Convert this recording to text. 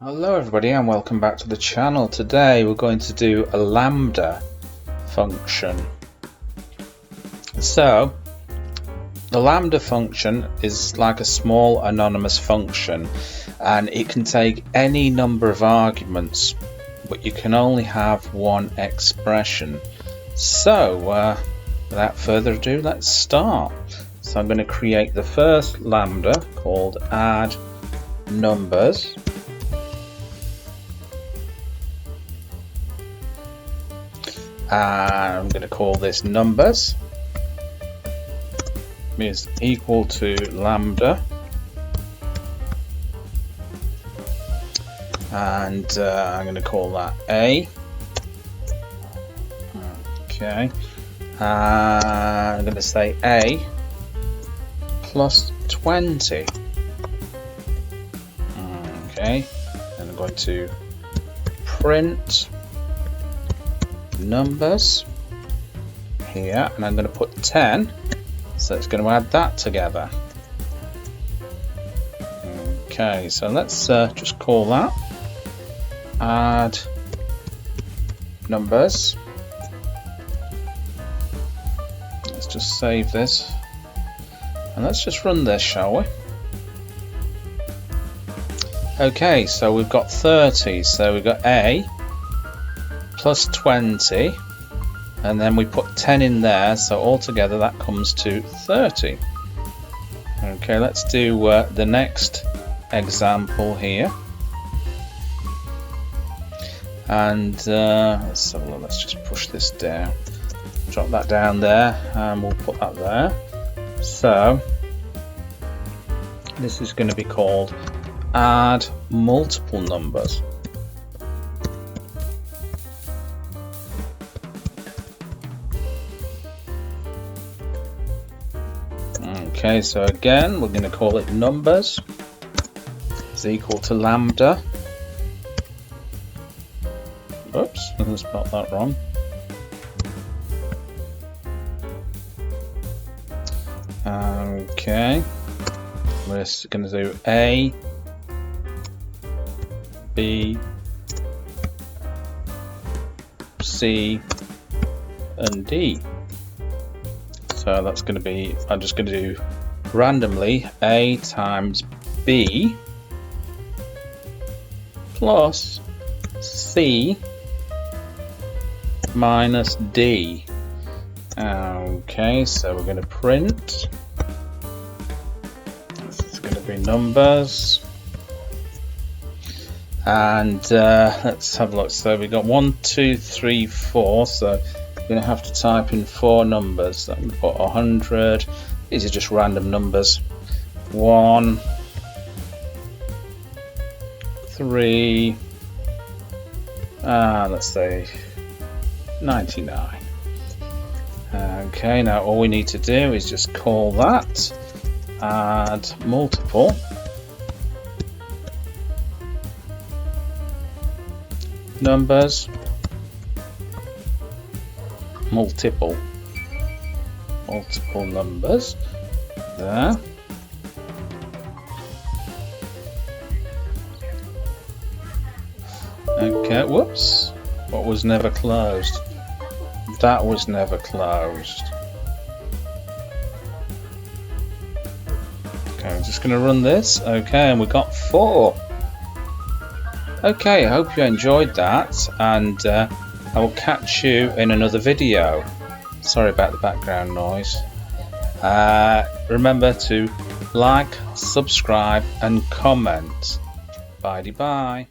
Hello everybody and welcome back to the channel. Today we're going to do a lambda function. So the lambda function is like a small anonymous function and it can take any number of arguments, but you can only have one expression. So without further ado, let's start. So I'm going to create the first lambda called add numbers. And I'm going to call this numbers is equal to lambda, and I'm going to call that a. Okay, I'm going to say a plus 20. Okay, and I'm going to print numbers here, and I'm going to put 10, so it's going to add that together. Okay, so let's just call that add numbers. Let's just save this and let's just run this, shall we? Okay, so we've got 30, so we've got a plus 20, and then we put 10 in there, so altogether that comes to 30. Okay, let's do the next example here, and let's just push this down, drop that down there, and we'll put that there. So this is going to be called add multiple numbers. Okay, so again we're going to call it numbers is equal to lambda. Oops, I spelled that wrong. Okay, we're going to do a, b, c, and d. So that's going to be, I'm just going to do randomly a times b plus c minus d. Okay, so we're going to print, this is going to be numbers, and let's have a look. So we got 1, 2, 3, 4, so you're going to have to type in 4 numbers. So I'm going to put 100. These are just random numbers. 1, 3, let's say 99. Okay, now all we need to do is just call that add multiple numbers multiple numbers there. Okay, whoops, what was never closed? That was never closed. Okay, I'm just going to run this. Okay, and we got 4. Okay, I hope you enjoyed that, and I will catch you in another video. Sorry about the background noise. Remember to like, subscribe and comment. Bye-bye.